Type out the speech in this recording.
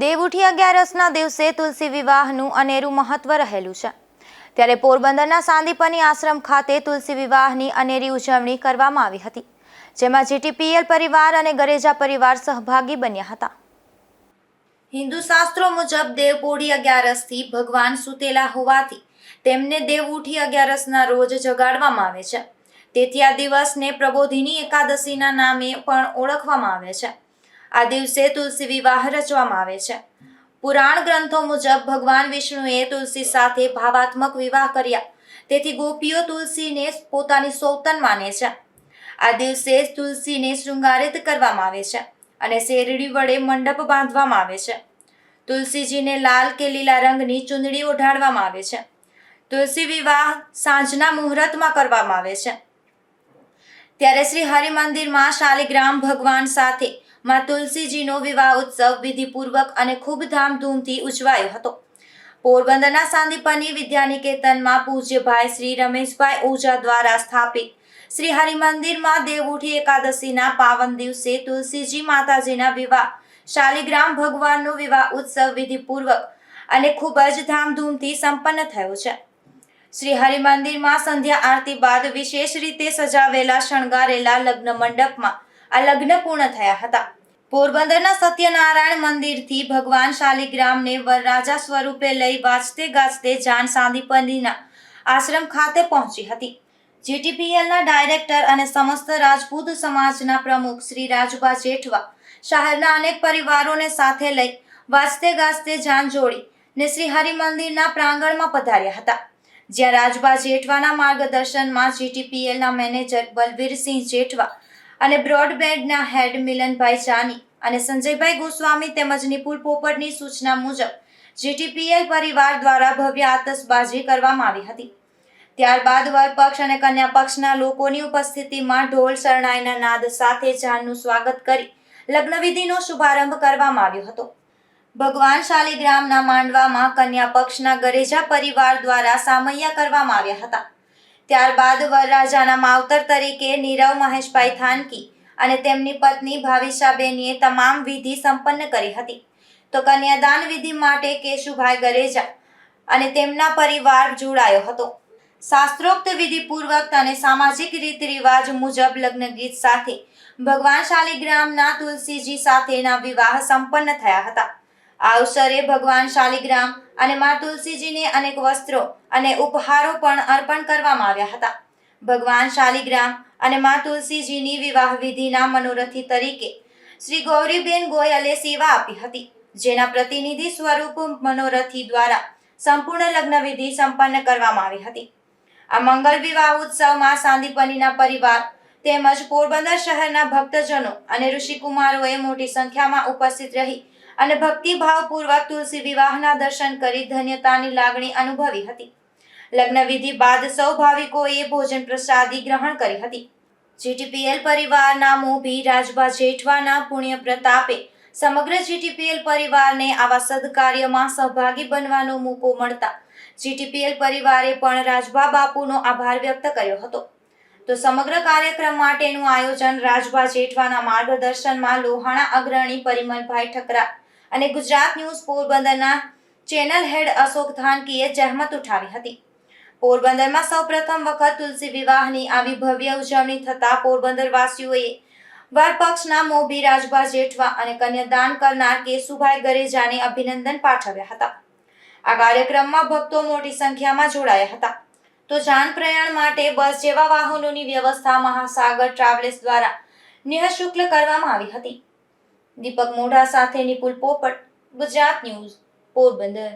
દેવઉઠી અગિયારસના દિવસે તુલસી વિવાહનું અનેરું મહત્વ રહેલું છે. ત્યારે પોરબંદરના સાંદીપની આશ્રમ ખાતે તુલસી વિવાહની અનેરી ઉજવણી કરવામાં આવી હતી, જેમાં જીટીપીએલ પરિવાર અને ગરેજા પરિવાર સહભાગી બન્યા હતા. હિન્દુ શાસ્ત્રો મુજબ દેવપોઢી અગિયારસથી ભગવાન સૂતેલા હોવાથી તેમને દેવઉઠી અગિયારસના રોજ જગાડવામાં આવે છે. તેથી આ દિવસને પ્રબોધિની એકાદશીના નામે પણ ઓળખવામાં આવે છે. આ દિવસે તુલસી વિવાહ રચવામાં આવે છે. પુરાણ ગ્રંથો મુજબ ભગવાન વિષ્ણુએ તુલસી સાથે ભાવાત્મક વિવાહ કર્યા, તેથી ગોપીઓ તુલસીને પોતાની સૌતન માને છે. આ દિવસે તુલસીને શૃંગારિત કરવામાં આવે છે અને શેરડી વડે મંડપ બાંધવામાં આવે છે. તુલસીજીને લાલ કે લીલા રંગની ચૂંદડી ઓઢાડવામાં આવે છે. તુલસી વિવાહ સાંજના મુહૂર્તમાં કરવામાં આવે છે. ત્યારે શ્રી હરિ મંદિરમાં શાલિગ્રામ ભગવાન સાથે માં તુલસીજીનો વિવાહ ઉત્સવ વિધિપૂર્વક અને ખૂબ ધામધૂમથી ઉજવાયો હતો. પોરબંદરના સાંદીપની વિદ્યાનિકેતનમાં પૂજ્યભાઈ શ્રી રમેશભાઈ ઓઝા દ્વારા સ્થાપિત શ્રી હરિ મંદિરમાં દેવઉઠી એકાદશીના પાવન દિવસે તુલસીજી માતાજીના વિવાહ શાલિગ્રામ ભગવાનનો વિવાહ ઉત્સવ વિધિપૂર્વક અને ખૂબ જ ધામધૂમથી સંપન્ન થયો છે. શ્રી હરિ મંદિરમાં સંધ્યા આરતી બાદ વિશેષ રીતે સજાવેલા શણગારેલા લગ્ન મંડપમાં આ લગ્ન પૂર્ણ થયા હતા. પોરબંદરના સત્યનારાયણ મંદિરથી ભગવાન શાલિગ્રામને વરરાજા સ્વરૂપે લઈ વાજતે ગાજતે જાન સાંદીપનીના આશ્રમ ખાતે પહોંચી હતી. જીટીપીએલના ડાયરેક્ટર અને સમસ્ત રાજપૂત સમાજના પ્રમુખ શ્રી રાજભા જેઠવા શહેરના અનેક પરિવારોને સાથે લઈ વાજતે ગાજતે જાન જોડી ને શ્રી હરિ મંદિરના પ્રાંગણમાં પધાર્યા હતા. જ્યાં રાજભા જેઠવાના માર્ગદર્શનમાં જીટીપીએલના મેનેજર બલવીરસિંહ જેઠવા અને બ્રોડબેન્ડના હેડ મિલનભાઈ જાની અને સંજયભાઈ ગોસ્વામી તેમજ નિપુલ પોપટની સૂચના મુજબ જીટીપીએલ પરિવાર દ્વારા ભવ્ય આતશબાજી કરવામાં આવી હતી. ત્યારબાદ વરપક્ષ અને કન્યા પક્ષના લોકોની ઉપસ્થિતિમાં ઢોલ શરણાઈના નાદ સાથે જાનનું સ્વાગત કરી લગ્નવિધિનો શુભારંભ કરવામાં આવ્યો હતો. ભગવાન શાલિગ્રામના માંડવામાં કન્યા પક્ષના ગરેજા પરિવાર દ્વારા સામૈયા કરવામાં આવ્યા હતા. ત્યારબાદ વરરાજાના માવતર તરીકે નીરવ મહેશભાઈ થાનકી અને તેમની પત્ની ભાવિશાબેનીએ તમામ વિધિ સંપન્ન કરી હતી. તો કન્યાદાન વિધિ માટે કેશુભાઈ ગરેજા અને તેમના પરિવાર જોડાયો હતો. શાસ્ત્રોક્ત વિધિપૂર્વક અને સામાજિક રીત રિવાજ મુજબ લગ્ન ગીત સાથે ભગવાન શાલિગ્રામના તુલસીજી સાથેના વિવાહ સંપન્ન થયા હતા. આ અવસરે ભગવાન શાલિગ્રામ અને મા તુલસીજીને અનેક વસ્ત્રો અને ઉપહારો પણ અર્પણ કરવામાં આવ્યા હતા. ભગવાન શાલિગ્રામ અને મા તુલસીજીની વિવાહ વિધિના મનોરથી તરીકે શ્રી ગૌરીબેન ગોયલે સેવા આપી હતી, જેના પ્રતિનિધિ સ્વરૂપ મનોરથી દ્વારા સંપૂર્ણ લગ્ન વિધિ સંપન્ન કરવામાં આવી હતી. આ મંગલ વિવાહ ઉત્સવમાં સાંદીપનીના પરિવાર તેમજ પોરબંદર શહેરના ભક્તજનો અને ઋષિકુમારોએ મોટી સંખ્યામાં ઉપસ્થિત રહી અને ભક્તિભાવપૂર્વક તુલસી વિવાહના દર્શન કરી ધન્યતાની લાગણી અનુભવી હતી. લગ્ન વિધિ બાદ સૌ ભાવિકોએ ભોજન પ્રસાદી ગ્રહણ કરી હતી. જીટીપીએલ પરિવારના મોભી રાજભા જેઠવાના પુણ્ય પ્રતાપે સમગ્ર જીટીપીએલ પરિવારને આવા સદકાર્યમાં સહભાગી બનવાનો મોકો મળતા જીટીપીએલ પરિવારે પણ રાજભા બાપુનો આભાર વ્યક્ત કર્યો હતો. તો સમગ્ર કાર્યક્રમ માટેનું આયોજન રાજભા જેઠવાના માર્ગદર્શનમાં લોહાણા અગ્રણી પરિમલભાઈ ઠકરા અને ગુજરાત ન્યૂઝ પોરબંદરના ચેનલ હેડ અશોક થાનકીએ જહેમત ઉઠાવી હતી. પોરબંદરમાં સૌપ્રથમ વખત તુલસી વિવાહની આવી ભવ્ય ઉજવણી થતા પોરબંદર વાસીઓએ વરપક્ષના મોભી રાજભા જેઠવા અને કન્યાદાન કરનાર કેશુભાઈ ગરેજાને અભિનંદન પાઠવ્યા હતા. આ કાર્યક્રમમાં ભક્તો મોટી સંખ્યામાં જોડાયા હતા. તો જાન પ્રયાણ માટે બસ જેવા વાહનોની વ્યવસ્થા મહાસાગર ટ્રાવેલ્સ દ્વારા નિઃશુલ્ક કરવામાં આવી હતી. દીપક મોઢા સાથે નિપુલ પોપટ, ગુજરાત ન્યૂઝ, પોરબંદર.